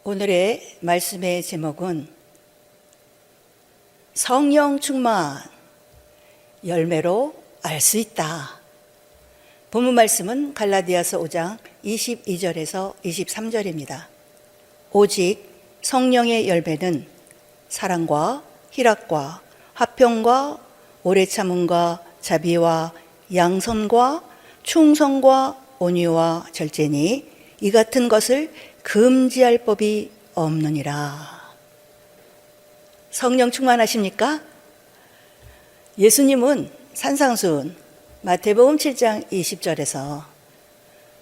오늘의 말씀의 제목은 성령 충만, 열매로 알 수 있다. 본문 말씀은 갈라디아서 5장 22절에서 23절입니다. 오직 성령의 열매는 사랑과 희락과 화평과 오래 참음과 자비와 양선과 충성과 온유와 절제니 이 같은 것을 금지할 법이 없느니라. 성령 충만하십니까? 예수님은 산상수훈 마태복음 7장 20절에서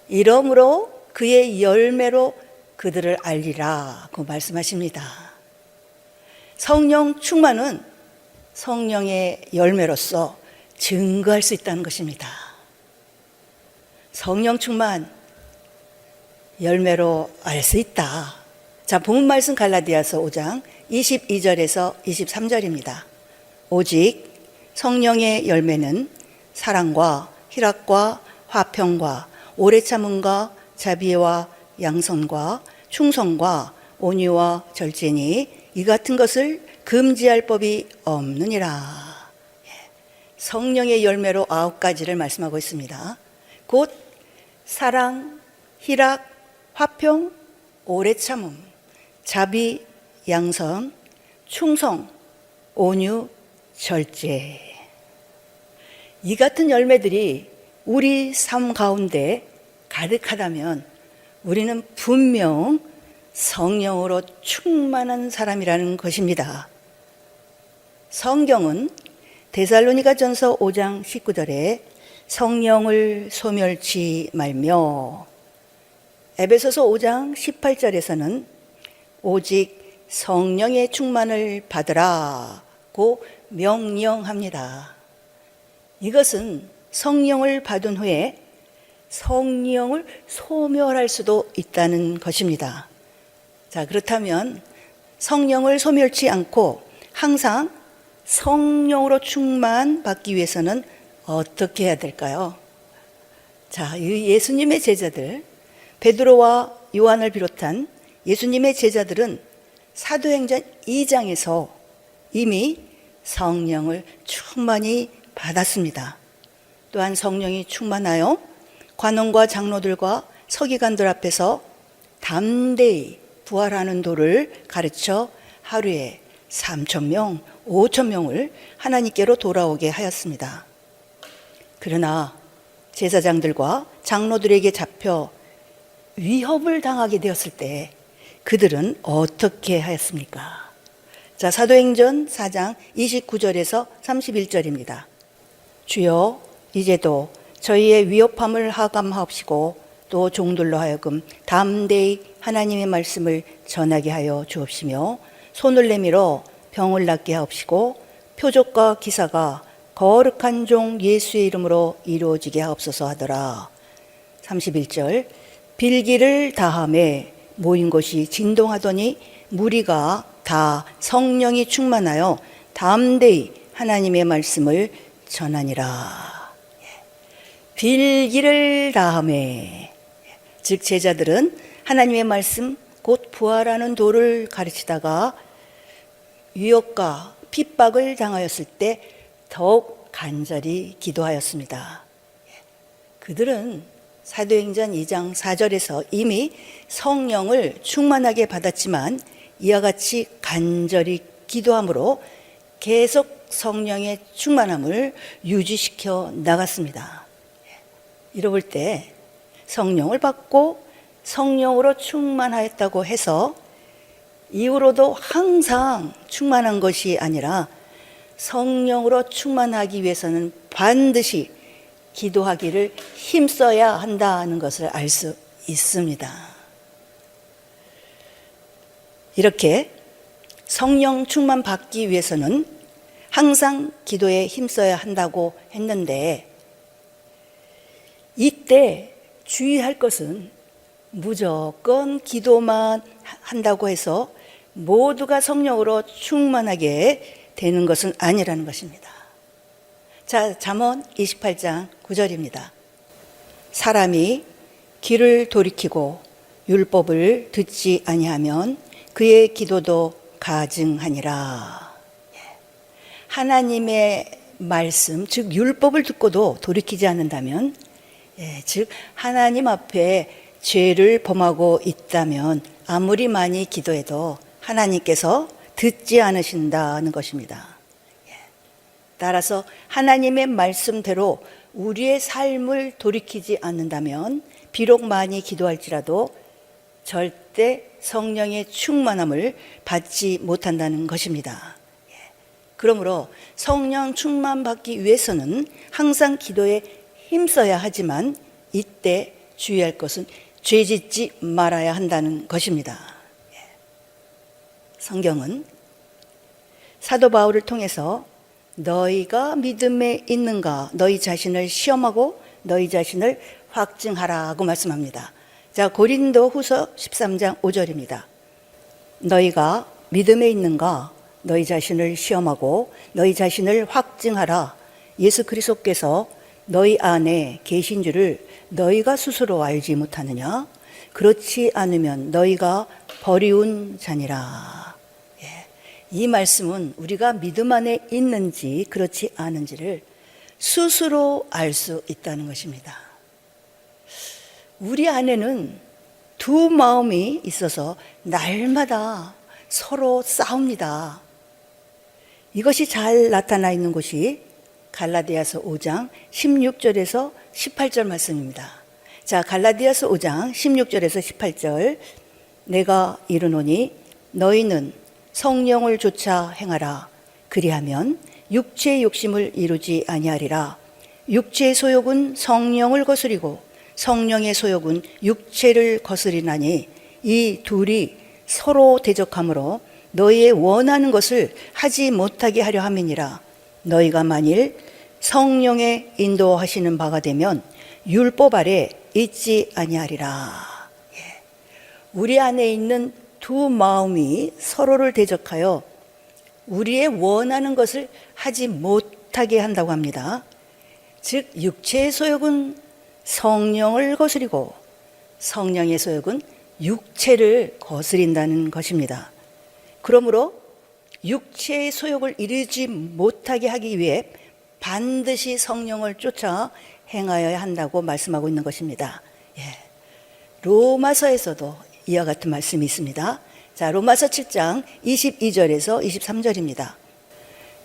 이러므로 그의 열매로 그들을 알리라고 말씀하십니다. 성령 충만은 성령의 열매로서 증거할 수 있다는 것입니다. 성령 충만, 열매로 알 수 있다. 자, 본문 말씀 갈라디아서 5장 22절에서 23절입니다. 오직 성령의 열매는 사랑과 희락과 화평과 오래 참음과 자비와 양선과 충성과 온유와 절제니 이 같은 것을 금지할 법이 없느니라. 성령의 열매로 9가지를 말씀하고 있습니다. 곧 사랑, 희락, 화평, 오래 참음, 자비, 양선, 충성, 온유, 절제. 이 같은 열매들이 우리 삶 가운데 가득하다면 우리는 분명 성령으로 충만한 사람이라는 것입니다. 성경은 데살로니가전서 5장 19절에 성령을 소멸치 말며, 에베소서 5장 18절에서는 오직 성령의 충만을 받으라고 명령합니다. 이것은 성령을 받은 후에 성령을 소멸할 수도 있다는 것입니다. 자, 그렇다면 성령을 소멸치 않고 항상 성령으로 충만받기 위해서는 어떻게 해야 될까요? 자, 이 예수님의 제자들, 베드로와 요한을 비롯한 예수님의 제자들은 사도행전 2장에서 이미 성령을 충만히 받았습니다. 또한 성령이 충만하여 관원과 장로들과 서기관들 앞에서 담대히 부활하는 도를 가르쳐 하루에 3,000명, 5,000명을 하나님께로 돌아오게 하였습니다. 그러나 제사장들과 장로들에게 잡혀 위협을 당하게 되었을 때 그들은 어떻게 하였습니까? 자, 사도행전 4장 29절에서 31절입니다. 주여, 이제도 저희의 위협함을 하감하옵시고 또 종들로 하여금 담대히 하나님의 말씀을 전하게 하여 주옵시며 손을 내밀어 병을 낫게 하옵시고 표적과 기사가 거룩한 종 예수의 이름으로 이루어지게 하옵소서 하더라. 31절, 빌기를 다함에 모인 곳이 진동하더니 무리가 다 성령이 충만하여 담대히 하나님의 말씀을 전하니라. 빌기를 다함에, 즉 제자들은 하나님의 말씀 곧 부활하는 도를 가르치다가 위협과 핍박을 당하였을 때 더욱 간절히 기도하였습니다. 그들은 사도행전 2장 4절에서 이미 성령을 충만하게 받았지만 이와 같이 간절히 기도함으로 계속 성령의 충만함을 유지시켜 나갔습니다. 이러볼 때 성령을 받고 성령으로 충만하였다고 해서 이후로도 항상 충만한 것이 아니라 성령으로 충만하기 위해서는 반드시 기도하기를 힘써야 한다는 것을 알 수 있습니다. 이렇게 성령 충만 받기 위해서는 항상 기도에 힘써야 한다고 했는데, 이때 주의할 것은 무조건 기도만 한다고 해서 모두가 성령으로 충만하게 되는 것은 아니라는 것입니다. 자, 잠언 28장 9절입니다. 사람이 길을 돌이키고 율법을 듣지 아니하면 그의 기도도 가증하니라. 하나님의 말씀, 즉 율법을 듣고도 돌이키지 않는다면, 즉 하나님 앞에 죄를 범하고 있다면 아무리 많이 기도해도 하나님께서 듣지 않으신다는 것입니다. 따라서 하나님의 말씀대로 우리의 삶을 돌이키지 않는다면 비록 많이 기도할지라도 절대 성령의 충만함을 받지 못한다는 것입니다. 그러므로 성령 충만 받기 위해서는 항상 기도에 힘써야 하지만 이때 주의할 것은 죄 짓지 말아야 한다는 것입니다. 성경은 사도 바울을 통해서 너희가 믿음에 있는가 너희 자신을 시험하고 너희 자신을 확증하라고 말씀합니다. 자, 고린도 후서 13장 5절입니다. 너희가 믿음에 있는가 너희 자신을 시험하고 너희 자신을 확증하라. 예수 그리스도께서 너희 안에 계신 줄을 너희가 스스로 알지 못하느냐? 그렇지 않으면 너희가 버리운 자니라. 이 말씀은 우리가 믿음 안에 있는지 그렇지 않은지를 스스로 알 수 있다는 것입니다. 우리 안에는 두 마음이 있어서 날마다 서로 싸웁니다. 이것이 잘 나타나 있는 곳이 갈라디아서 5장 16절에서 18절 말씀입니다. 자, 갈라디아서 5장 16절에서 18절. 내가 이르노니 너희는 성령을 쫓아 행하라. 그리하면 육체의 욕심을 이루지 아니하리라. 육체의 소욕은 성령을 거스리고 성령의 소욕은 육체를 거스리나니 이 둘이 서로 대적하므로 너희의 원하는 것을 하지 못하게 하려 함이니라. 너희가 만일 성령의 인도하시는 바가 되면 율법 아래 있지 아니하리라. 우리 안에 있는 두 마음이 서로를 대적하여 우리의 원하는 것을 하지 못하게 한다고 합니다. 즉 육체의 소욕은 성령을 거스리고 성령의 소욕은 육체를 거스린다는 것입니다. 그러므로 육체의 소욕을 이루지 못하게 하기 위해 반드시 성령을 쫓아 행하여야 한다고 말씀하고 있는 것입니다. 로마서에서도 이와 같은 말씀이 있습니다. 자, 로마서 7장 22절에서 23절입니다.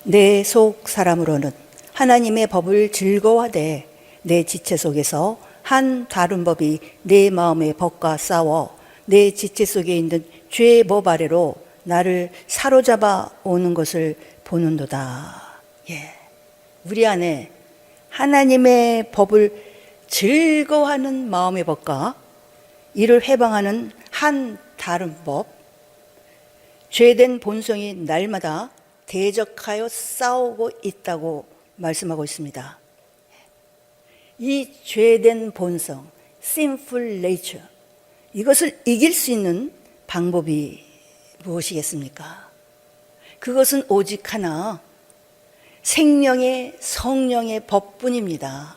내 속 사람으로는 하나님의 법을 즐거워하되 내 지체 속에서 한 다른 법이 내 마음의 법과 싸워 내 지체 속에 있는 죄의 법 아래로 나를 사로잡아 오는 것을 보는도다. 우리 안에 하나님의 법을 즐거워하는 마음의 법과 이를 해방하는 한 다른 법, 죄된 본성이 날마다 대적하여 싸우고 있다고 말씀하고 있습니다. 이 죄된 본성, sinful nature, 이것을 이길 수 있는 방법이 무엇이겠습니까? 그것은 오직 하나, 생명의 성령의 법뿐입니다.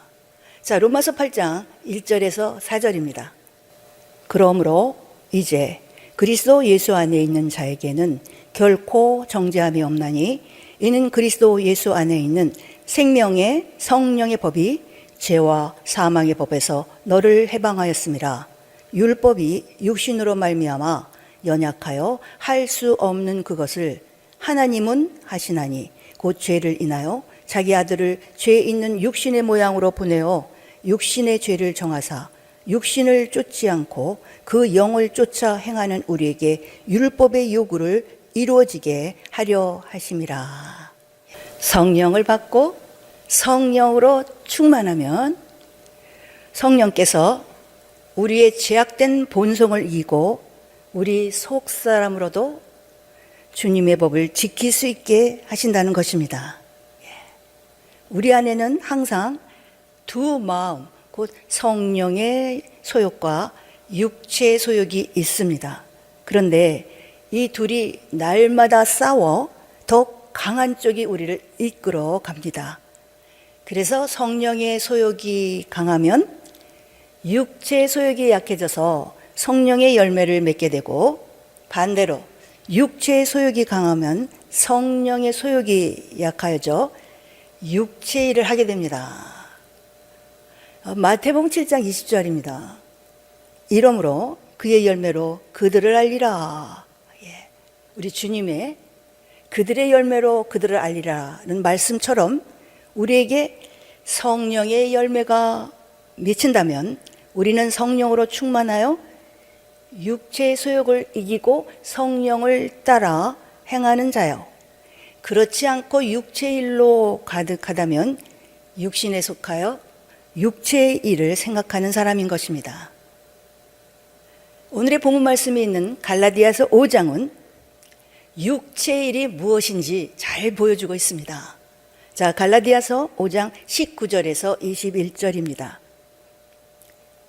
자, 로마서 8장 1절에서 4절입니다. 그러므로 이제 그리스도 예수 안에 있는 자에게는 결코 정죄함이 없나니 이는 그리스도 예수 안에 있는 생명의 성령의 법이 죄와 사망의 법에서 너를 해방하였음이라. 율법이 육신으로 말미암아 연약하여 할 수 없는 그것을 하나님은 하시나니 곧 죄를 인하여 자기 아들을 죄 있는 육신의 모양으로 보내어 육신의 죄를 정하사 육신을 쫓지 않고 그 영을 쫓아 행하는 우리에게 율법의 요구를 이루어지게 하려 하심이라. 성령을 받고 성령으로 충만하면 성령께서 우리의 죄악된 본성을 이기고 우리 속사람으로도 주님의 법을 지킬 수 있게 하신다는 것입니다. 우리 안에는 항상 두 마음, 곧 성령의 소욕과 육체의 소욕이 있습니다. 그런데 이 둘이 날마다 싸워 더 강한 쪽이 우리를 이끌어 갑니다. 그래서 성령의 소욕이 강하면 육체의 소욕이 약해져서 성령의 열매를 맺게 되고, 반대로 육체의 소욕이 강하면 성령의 소욕이 약하여져 육체의 일을 하게 됩니다. 마태복음 7장 20절입니다. 이러므로 그의 열매로 그들을 알리라. 우리 주님의 그들의 열매로 그들을 알리라는 말씀처럼 우리에게 성령의 열매가 미친다면 우리는 성령으로 충만하여 육체의 소욕을 이기고 성령을 따라 행하는 자요. 그렇지 않고 육체의 일로 가득하다면 육신에 속하여 육체의 일을 생각하는 사람인 것입니다. 오늘의 본문 말씀이 있는 갈라디아서 5장은 육체의 일이 무엇인지 잘 보여주고 있습니다. 자, 갈라디아서 5장 19절에서 21절입니다.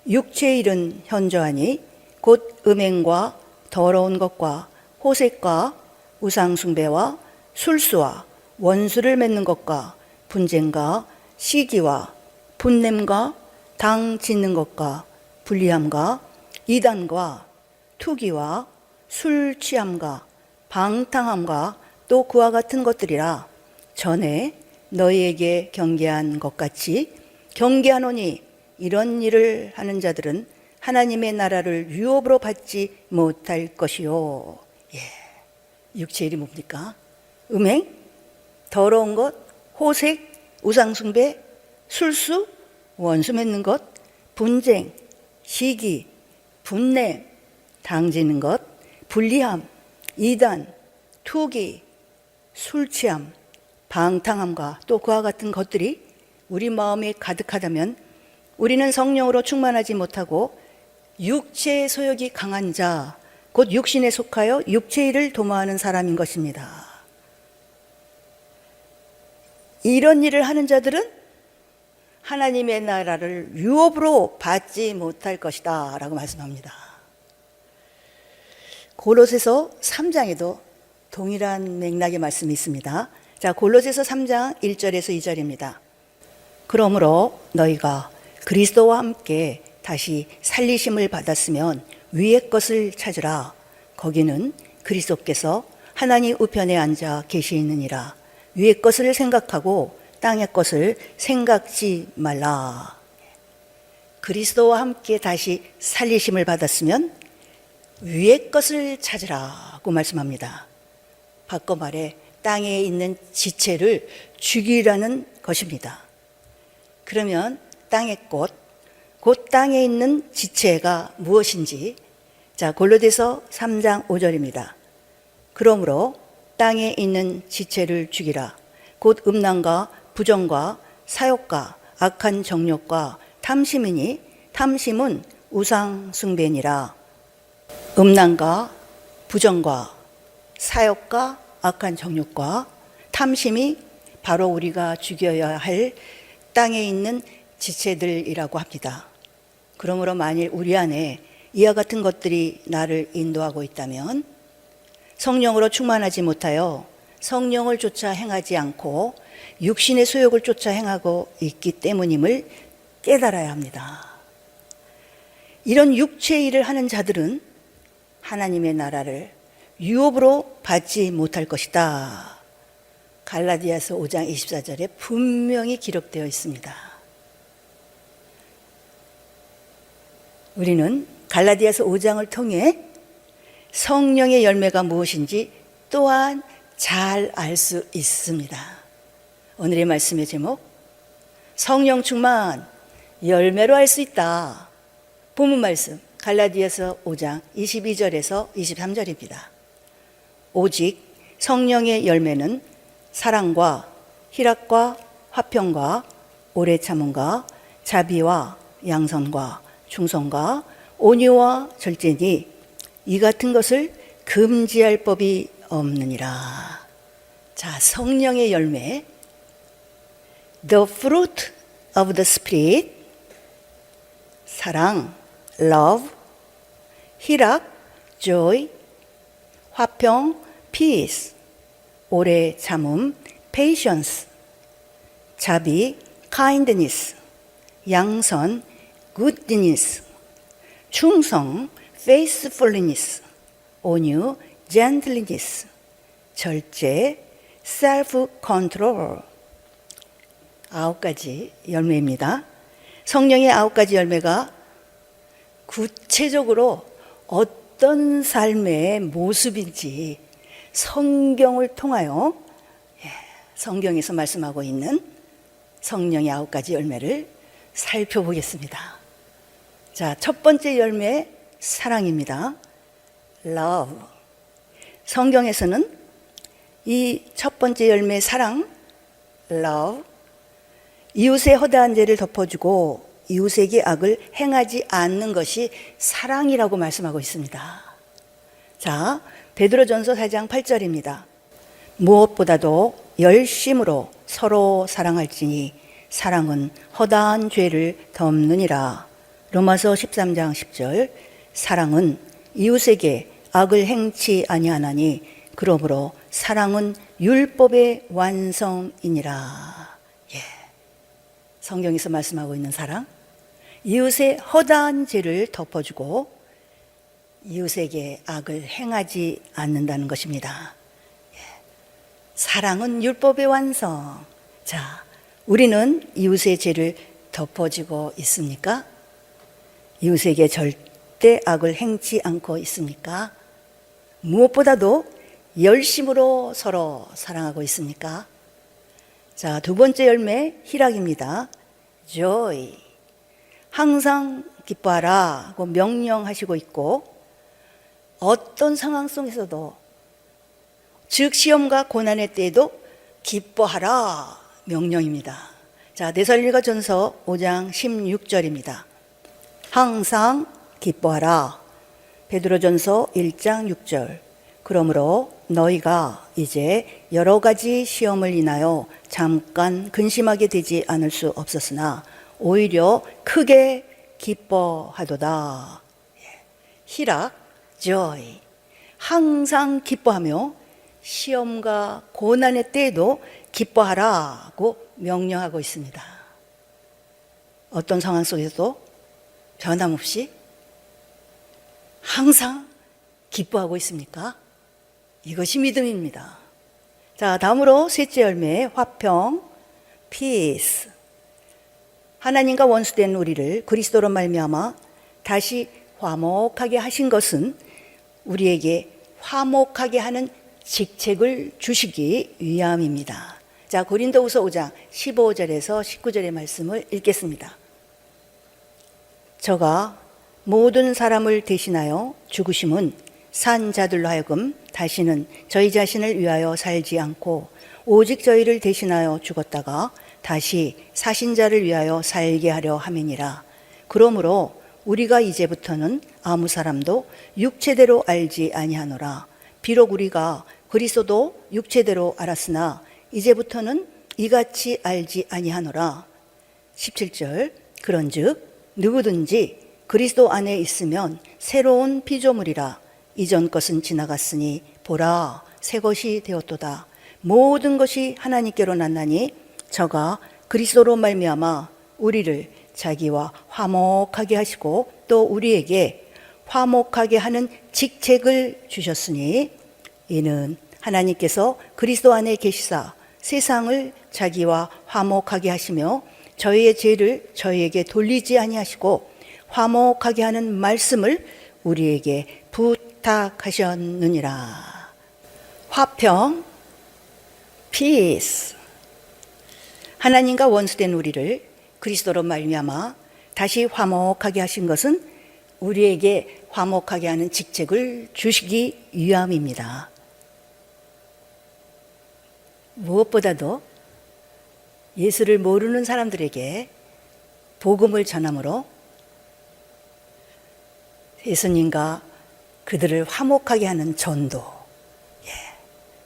육체의 일은 현저하니 곧 음행과 더러운 것과 호색과 우상숭배와 술수와 원수를 맺는 것과 분쟁과 시기와 분냄과 당 짓는 것과 불리함과 이단과 투기와 술 취함과 방탕함과 또 그와 같은 것들이라. 전에 너희에게 경계한 것 같이 경계하노니 이런 일을 하는 자들은 하나님의 나라를 유업으로 받지 못할 것이요. 육체의 일이 뭡니까? 음행, 더러운 것, 호색, 우상숭배, 술수, 원수 맺는 것, 분쟁, 시기, 분냄, 당지는 것, 불리함, 이단, 투기, 술취함, 방탕함과 또 그와 같은 것들이 우리 마음에 가득하다면 우리는 성령으로 충만하지 못하고 육체의 소욕이 강한 자, 곧 육신에 속하여 육체의 일을 도모하는 사람인 것입니다. 이런 일을 하는 자들은 하나님의 나라를 유업으로 받지 못할 것이다 라고 말씀합니다. 골로새서 3장에도 동일한 맥락의 말씀이 있습니다. 자, 골로새서 3장 1절에서 2절입니다. 그러므로 너희가 그리스도와 함께 다시 살리심을 받았으면 위의 것을 찾으라. 거기는 그리스도께서 하나님 우편에 앉아 계시느니라. 위의 것을 생각하고 땅의 것을 생각지 말라. 그리스도와 함께 다시 살리심을 받았으면 위의 것을 찾으라고 말씀합니다. 바꿔 말해 땅에 있는 지체를 죽이라는 것입니다. 그러면 땅의 꽃, 곧 땅에 있는 지체가 무엇인지, 자, 골로새서 3장 5절입니다. 그러므로 땅에 있는 지체를 죽이라. 곧 음란과 부정과 사욕과 악한 정욕과 탐심이니 탐심은 우상 숭배니라. 음란과 부정과 사욕과 악한 정욕과 탐심이 바로 우리가 죽여야 할 땅에 있는 지체들이라고 합니다. 그러므로 만일 우리 안에 이와 같은 것들이 나를 인도하고 있다면 성령으로 충만하지 못하여 성령을 쫓아 행하지 않고 육신의 소욕을 쫓아 행하고 있기 때문임을 깨달아야 합니다. 이런 육체의 일을 하는 자들은 하나님의 나라를 유업으로 받지 못할 것이다. 갈라디아서 5장 24절에 분명히 기록되어 있습니다. 우리는 갈라디아서 5장을 통해 성령의 열매가 무엇인지 또한 잘 알 수 있습니다. 오늘의 말씀의 제목, 성령 충만, 열매로 알 수 있다. 본문 말씀 갈라디아서 5장 22절에서 23절입니다. 오직 성령의 열매는 사랑과 희락과 화평과 오래 참음과 자비와 양선과 충성과 온유와 절제니 이 같은 것을 금지할 법이 없느니라. 자, 성령의 열매, the fruit of the Spirit, 사랑, love, 희락, joy, 화평, peace, 오래 참음, patience, 자비, kindness, 양선, goodness, 충성, faithfulness, 온유, gentleness, 절제, self-control. 9가지 열매입니다. 성령의 9가지 열매가 구체적으로 어떤 삶의 모습인지 성경을 통하여 성경에서 말씀하고 있는 성령의 9가지 열매를 살펴보겠습니다. 자, 첫 번째 열매, 사랑입니다. love. 성경에서는 이 첫 번째 열매, 사랑, love, 이웃의 허다한 죄를 덮어주고 이웃에게 악을 행하지 않는 것이 사랑이라고 말씀하고 있습니다. 자, 베드로전서 4장 8절입니다. 무엇보다도 열심으로 서로 사랑할지니 사랑은 허다한 죄를 덮느니라. 로마서 13장 10절. 사랑은 이웃에게 악을 행치 아니하나니 그러므로 사랑은 율법의 완성이니라. 성경에서 말씀하고 있는 사랑, 이웃의 허다한 죄를 덮어주고 이웃에게 악을 행하지 않는다는 것입니다. 사랑은 율법의 완성. 자, 우리는 이웃의 죄를 덮어주고 있습니까? 이웃에게 절대 악을 행치 않고 있습니까? 무엇보다도 열심으로 서로 사랑하고 있습니까? 자, 두 번째 열매, 희락입니다. joy. 항상 기뻐하라고 명령하시고 있고 어떤 상황 속에서도, 즉 시험과 고난의 때에도 기뻐하라 명령입니다. 자, 데살로니가전서 5장 16절입니다. 항상 기뻐하라. 베드로전서 1장 6절. 그러므로 너희가 이제 여러 가지 시험을 인하여 잠깐 근심하게 되지 않을 수 없었으나 오히려 크게 기뻐하도다. 희락, joy. 항상 기뻐하며 시험과 고난의 때에도 기뻐하라고 명령하고 있습니다. 어떤 상황 속에서도 변함없이 항상 기뻐하고 있습니까? 이것이 믿음입니다. 자, 다음으로 셋째 열매, 화평, peace. 하나님과 원수된 우리를 그리스도로 말미암아 다시 화목하게 하신 것은 우리에게 화목하게 하는 직책을 주시기 위함입니다. 자, 고린도후서 5장 15절에서 19절의 말씀을 읽겠습니다. 저가 모든 사람을 대신하여 죽으심은 산 자들로 하여금 다시는 저희 자신을 위하여 살지 않고 오직 저희를 대신하여 죽었다가 다시 사신 자를 위하여 살게 하려 함이니라. 그러므로 우리가 이제부터는 아무 사람도 육체대로 알지 아니하노라. 비록 우리가 그리스도도 육체대로 알았으나 이제부터는 이같이 알지 아니하노라. 17절. 그런즉 누구든지 그리스도 안에 있으면 새로운 피조물이라. 이전 것은 지나갔으니 보라 새 것이 되었도다. 모든 것이 하나님께로 났나니 저가 그리스도로 말미암아 우리를 자기와 화목하게 하시고 또 우리에게 화목하게 하는 직책을 주셨으니 이는 하나님께서 그리스도 안에 계시사 세상을 자기와 화목하게 하시며 저희의 죄를 저희에게 돌리지 아니하시고 화목하게 하는 말씀을 우리에게 부탁하셨느니라. 화평, peace. 하나님과 원수된 우리를 그리스도로 말미암아 다시 화목하게 하신 것은 우리에게 화목하게 하는 직책을 주시기 위함입니다. 무엇보다도 예수를 모르는 사람들에게 복음을 전함으로 예수님과 그들을 화목하게 하는 전도,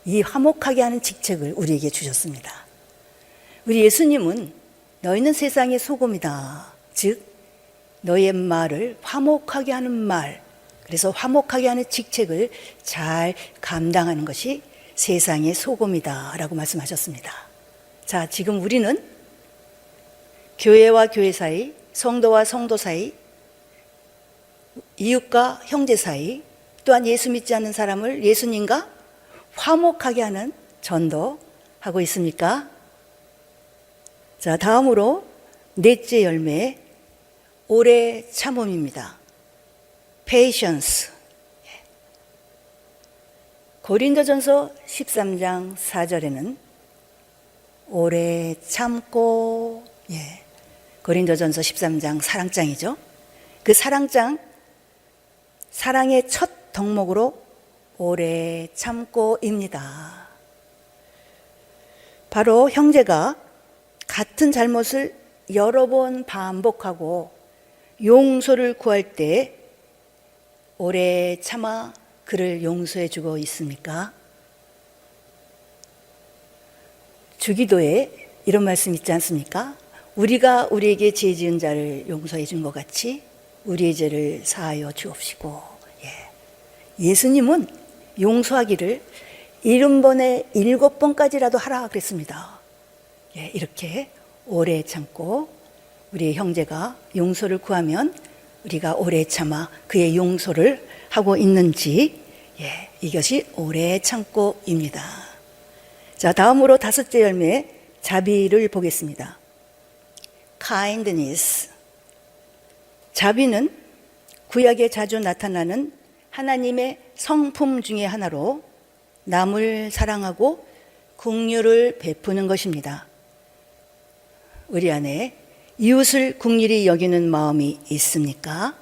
이 화목하게 하는 직책을 우리에게 주셨습니다. 우리 예수님은 너희는 세상의 소금이다. 즉 너희의 말을 화목하게 하는 말, 그래서 화목하게 하는 직책을 잘 감당하는 것이 세상의 소금이다 라고 말씀하셨습니다. 자, 지금 우리는 교회와 교회 사이, 성도와 성도 사이 이웃과 형제 사이, 또한 예수 믿지 않는 사람을 예수님과 화목하게 하는 전도 하고 있습니까? 자, 다음으로 넷째 열매, 오래 참음입니다. patience. 고린도전서 13장 4절에는 오래 참고, 고린도전서 13장 사랑장이죠. 그 사랑장, 사랑의 첫 덕목으로 오래 참고입니다. 바로 형제가 같은 잘못을 여러 번 반복하고 용서를 구할 때 오래 참아 그를 용서해 주고 있습니까? 주기도에 이런 말씀 있지 않습니까? 우리가 우리에게 죄 지은 자를 용서해 준 것 같이 우리의 죄를 사하여 주옵시고. 예수님은 용서하기를 70번에 7번까지라도 하라 그랬습니다. 이렇게 오래 참고 우리의 형제가 용서를 구하면 우리가 오래 참아 그의 용서를 하고 있는지, 이것이 오래 참고입니다. 자, 다음으로 다섯째 열매, 자비를 보겠습니다. kindness. 자비는 구약에 자주 나타나는 하나님의 성품 중에 하나로 남을 사랑하고 긍휼을 베푸는 것입니다. 우리 안에 이웃을 긍휼히 여기는 마음이 있습니까?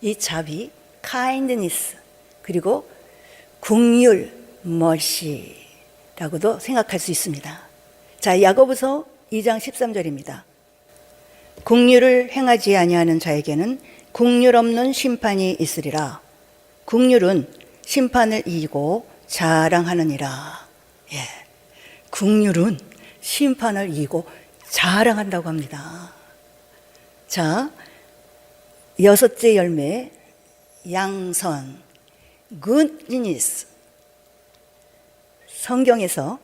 이 자비, kindness, 그리고 긍휼, mercy라고도 생각할 수 있습니다. 자, 야고보서 2장 13절입니다. 긍휼을 행하지 아니하는 자에게는 긍휼 없는 심판이 있으리라. 긍휼은 심판을 이기고 자랑하느니라. 긍휼은 심판을 이기고 자랑한다고 합니다. 자, 여섯째 열매, 양선, goodness. 성경에서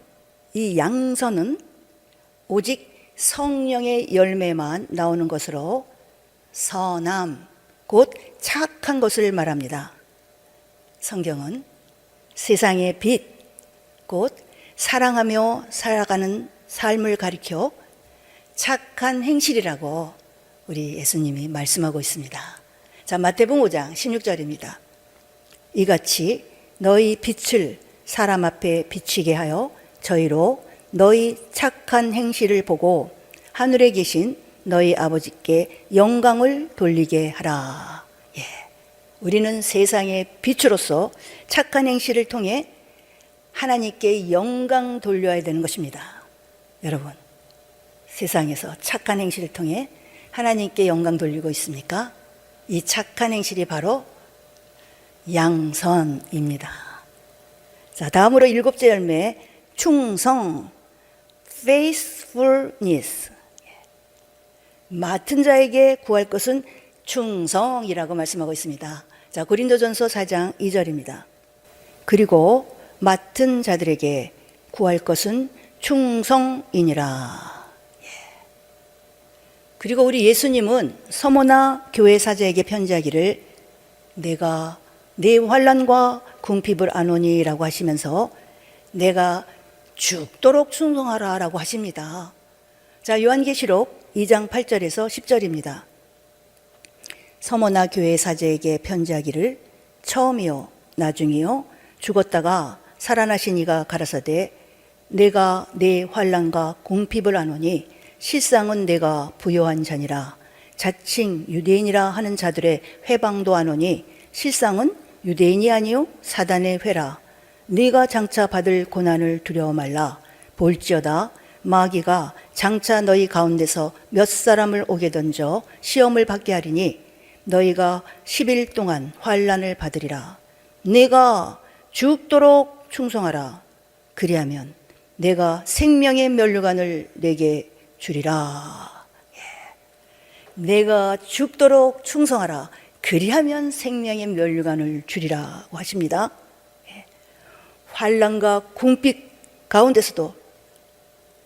이 양선은 오직 성령의 열매만 나오는 것으로 선함, 곧 착한 것을 말합니다. 성경은 세상의 빛, 곧 사랑하며 살아가는 삶을 가리켜 착한 행실이라고 우리 예수님이 말씀하고 있습니다. 자, 마태복음 5장 16절입니다. 이같이 너희 빛을 사람 앞에 비치게 하여 저희로 너희 착한 행실을 보고 하늘에 계신 너희 아버지께 영광을 돌리게 하라. 우리는 세상의 빛으로서 착한 행실을 통해 하나님께 영광 돌려야 되는 것입니다. 여러분, 세상에서 착한 행실을 통해 하나님께 영광 돌리고 있습니까? 이 착한 행실이 바로 양선입니다. 자, 다음으로 일곱째 열매, 충성, faithfulness. 맡은 자에게 구할 것은 충성이라고 말씀하고 있습니다. 자, 고린도전서 4장 2절입니다. 그리고 맡은 자들에게 구할 것은 충성이니라. 그리고 우리 예수님은 서머나 교회 사자에게 편지하기를 내가 네 환난과 궁핍을 아노니라고 하시면서 내가 죽도록 충성하라 라고 하십니다. 자, 요한계시록 2장 8절에서 10절입니다. 서머나 교회 사제에게 편지하기를 처음이요 나중이요 죽었다가 살아나신 이가 가라사대 내가 네 환난과 궁핍을 아노니 실상은 내가 부요한 자니라. 자칭 유대인이라 하는 자들의 회방도 아노니 실상은 유대인이 아니요 사단의 회라. 네가 장차 받을 고난을 두려워 말라. 볼지어다 마귀가 장차 너희 가운데서 몇 사람을 오게 던져 시험을 받게 하리니 너희가 10일 동안 환난을 받으리라. 내가 죽도록 충성하라. 그리하면 내가 생명의 면류관을 내게 주리라. 내가 죽도록 충성하라. 그리하면 생명의 면류관을 주리라고 하십니다. 환난과 궁핍 가운데서도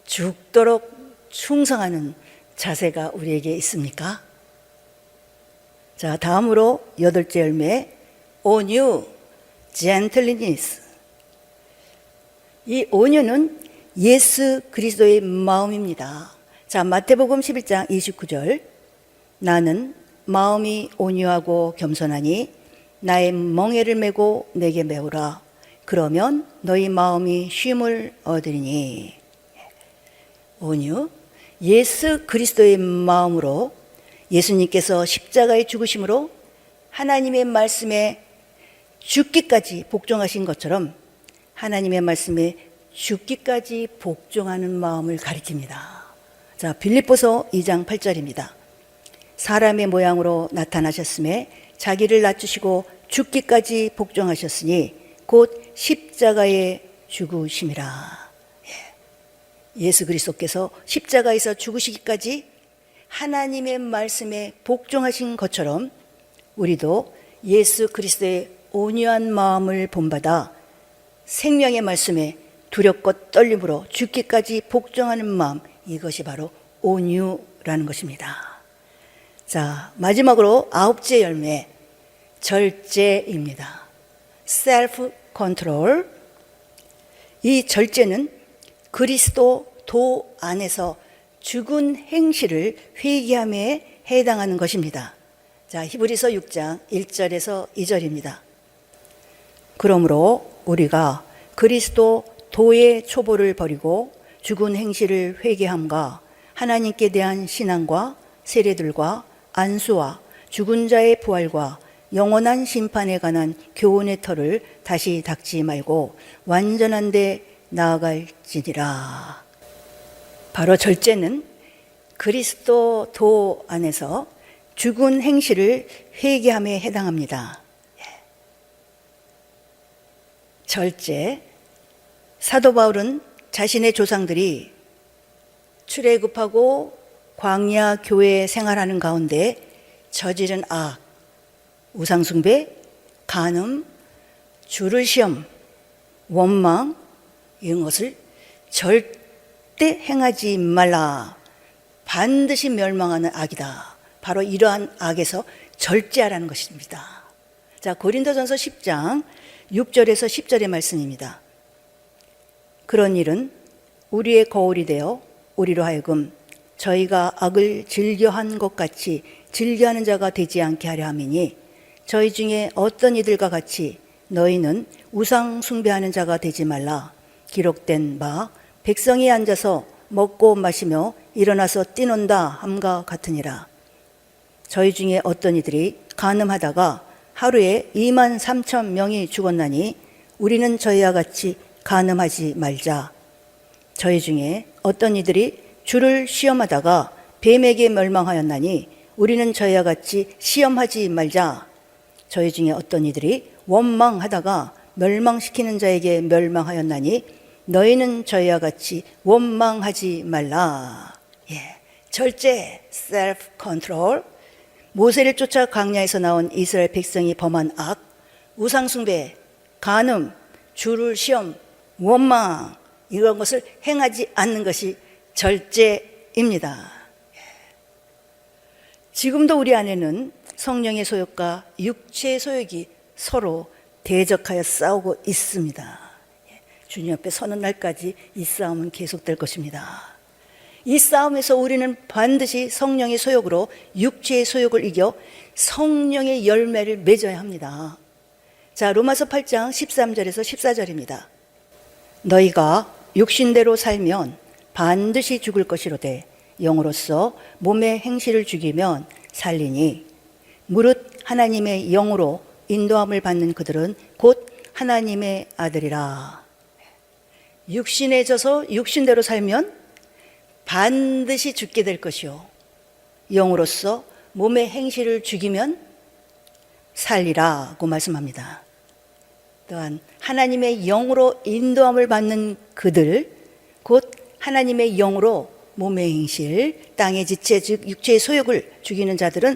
죽도록 충성하는 자세가 우리에게 있습니까? 자, 다음으로 8째 열매, 온유, gentleness. 이 온유는 예수 그리스도의 마음입니다. 자, 마태복음 11장 29절. 나는 마음이 온유하고 겸손하니 나의 멍에를 메고 내게 메우라. 그러면 너희 마음이 쉼을 얻으리니. 온유, 예수 그리스도의 마음으로 예수님께서 십자가의 죽으심으로 하나님의 말씀에 죽기까지 복종하신 것처럼 하나님의 말씀에 죽기까지 복종하는 마음을 가리킵니다. 자, 빌립보서 2장 8절입니다. 사람의 모양으로 나타나셨음에 자기를 낮추시고 죽기까지 복종하셨으니 곧 십자가에 죽으심이라. 예수 그리스도께서 십자가에서 죽으시기까지 하나님의 말씀에 복종하신 것처럼 우리도 예수 그리스도의 온유한 마음을 본받아 생명의 말씀에 두렵고 떨림으로 죽기까지 복종하는 마음, 이것이 바로 온유라는 것입니다. 자, 마지막으로 9째 열매, 절제입니다. self control. 이 절제는 그리스도 도 안에서 죽은 행실을 회개함에 해당하는 것입니다. 자, 히브리서 6장 1절에서 2절입니다. 그러므로 우리가 그리스도 도의 초보를 버리고 죽은 행실을 회개함과 하나님께 대한 신앙과 세례들과 안수와 죽은 자의 부활과 영원한 심판에 관한 교훈의 터를 다시 닦지 말고 완전한 데 나아갈지니라. 바로 절제는 그리스도 도 안에서 죽은 행실을 회개함에 해당합니다. 절제. 사도 바울은 자신의 조상들이 출애굽하고 광야 교회 생활하는 가운데 저지른 악, 우상숭배, 간음, 주를 시험, 원망, 이런 것을 절대 행하지 말라. 반드시 멸망하는 악이다. 바로 이러한 악에서 절제하라는 것입니다. 자, 고린도전서 10장 6절에서 10절의 말씀입니다. 그런 일은 우리의 거울이 되어 우리로 하여금 저희가 악을 즐겨한 것 같이 즐겨하는 자가 되지 않게 하려 함이니 저희 중에 어떤 이들과 같이 너희는 우상 숭배하는 자가 되지 말라. 기록된 바 백성이 앉아서 먹고 마시며 일어나서 뛰논다 함과 같으니라. 저희 중에 어떤 이들이 간음하다가 하루에 23,000명이 죽었나니 우리는 저희와 같이 간음하지 말자. 저희 중에 어떤 이들이 주를 시험하다가 뱀에게 멸망하였나니 우리는 저희와 같이 시험하지 말자. 저희 중에 어떤 이들이 원망하다가 멸망시키는 자에게 멸망하였나니 너희는 저희와 같이 원망하지 말라. 절제, self control. 모세를 쫓아 광야에서 나온 이스라엘 백성이 범한 악, 우상숭배, 간음, 주를 시험, 원망, 이런 것을 행하지 않는 것이 절제입니다. 지금도 우리 안에는 성령의 소욕과 육체의 소욕이 서로 대적하여 싸우고 있습니다. 주님 앞에 서는 날까지 이 싸움은 계속될 것입니다. 이 싸움에서 우리는 반드시 성령의 소욕으로 육체의 소욕을 이겨 성령의 열매를 맺어야 합니다. 자, 로마서 8장 13절에서 14절입니다. 너희가 육신대로 살면 반드시 죽을 것이로되 영으로서 몸의 행실을 죽이면 살리니 무릇 하나님의 영으로 인도함을 받는 그들은 곧 하나님의 아들이라. 육신에 져서 육신대로 살면 반드시 죽게 될 것이요 영으로서 몸의 행실을 죽이면 살리라고 말씀합니다. 또한 하나님의 영으로 인도함을 받는 그들, 곧 하나님의 영으로 몸의 행실, 땅의 지체 즉 육체의 소욕을 죽이는 자들은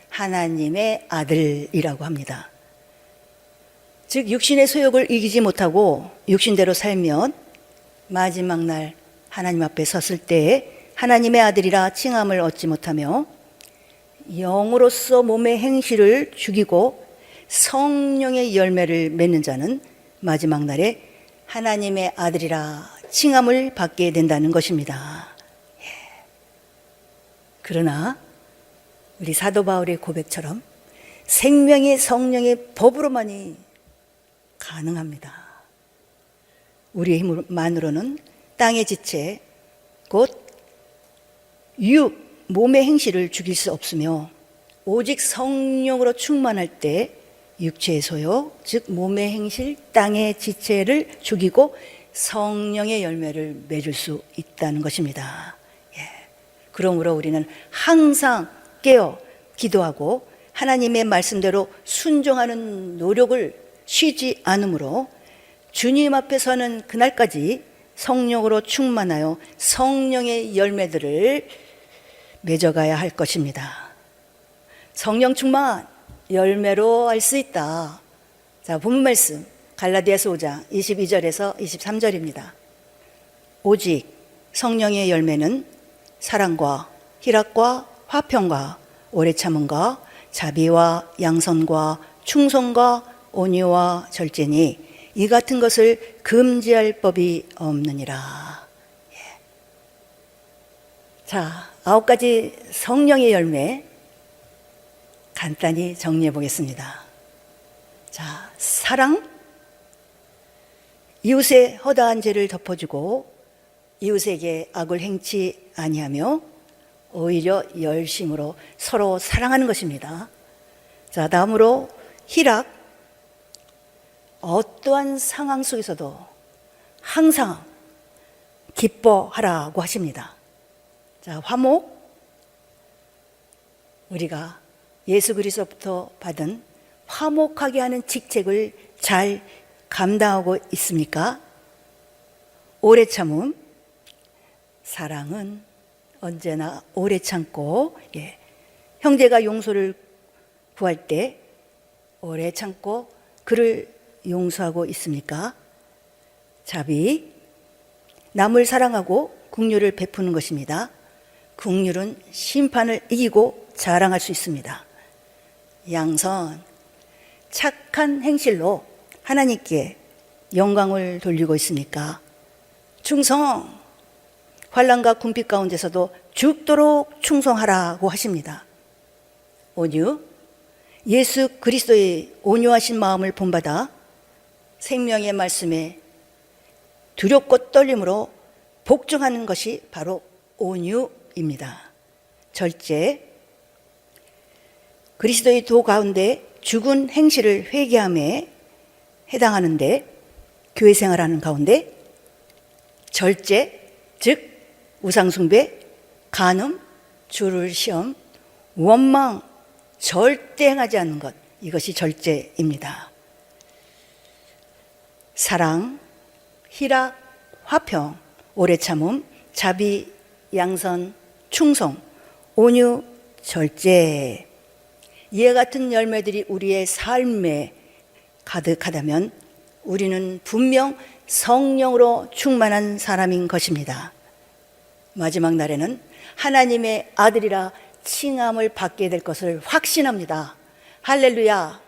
하나님의 아들이라고 합니다. 즉 육신의 소욕을 이기지 못하고 육신대로 살면 마지막 날 하나님 앞에 섰을 때에 하나님의 아들이라 칭함을 얻지 못하며 영으로서 몸의 행실을 죽이고 성령의 열매를 맺는 자는 마지막 날에 하나님의 아들이라 칭함을 받게 된다는 것입니다. 그러나 우리 사도 바울의 고백처럼 생명의 성령의 법으로만이 가능합니다. 우리의 힘만으로는 땅의 지체, 곧 몸의 행실을 죽일 수 없으며 오직 성령으로 충만할 때 육체의 소욕, 즉 몸의 행실, 땅의 지체를 죽이고 성령의 열매를 맺을 수 있다는 것입니다. 그러므로 우리는 항상 깨어 기도하고 하나님의 말씀대로 순종하는 노력을 쉬지 않으므로 주님 앞에 서는 그날까지 성령으로 충만하여 성령의 열매들을 맺어가야 할 것입니다. 성령 충만, 열매로 알 수 있다. 자, 본문 말씀 갈라디아서 5장 22절에서 23절입니다. 오직 성령의 열매는 사랑과 희락과 화평과 오래 참음과 자비와 양선과 충성과 온유와 절제니 이 같은 것을 금지할 법이 없느니라. 자, 9가지 성령의 열매 간단히 정리해 보겠습니다. 자, 사랑, 이웃의 허다한 죄를 덮어주고 이웃에게 악을 행치 아니하며 오히려 열심으로 서로 사랑하는 것입니다. 자, 다음으로 희락, 어떠한 상황 속에서도 항상 기뻐하라고 하십니다. 자, 화목, 우리가 예수 그리스도부터 받은 화목하게 하는 직책을 잘 감당하고 있습니까? 오래 참음, 사랑은 언제나 오래 참고, 형제가 용서를 구할 때 오래 참고 그를 용서하고 있습니까? 자비, 남을 사랑하고 긍휼을 베푸는 것입니다. 긍휼은 심판을 이기고 자랑할 수 있습니다. 양선, 착한 행실로 하나님께 영광을 돌리고 있습니까? 충성, 환난과 궁핍 가운데서도 죽도록 충성하라고 하십니다. 온유, 예수 그리스도의 온유하신 마음을 본받아 생명의 말씀에 두렵고 떨림으로 복종하는 것이 바로 온유입니다. 절제, 그리스도의 도 가운데 죽은 행실을 회개함에 해당하는데 교회 생활하는 가운데 절제, 즉 우상숭배, 간음, 주를 시험, 원망, 절대 행하지 않는 것, 이것이 절제입니다. 사랑, 희락, 화평, 오래 참음, 자비, 양선, 충성, 온유, 절제, 이와 같은 열매들이 우리의 삶에 가득하다면 우리는 분명 성령으로 충만한 사람인 것입니다. 마지막 날에는 하나님의 아들이라 칭함을 받게 될 것을 확신합니다. 할렐루야.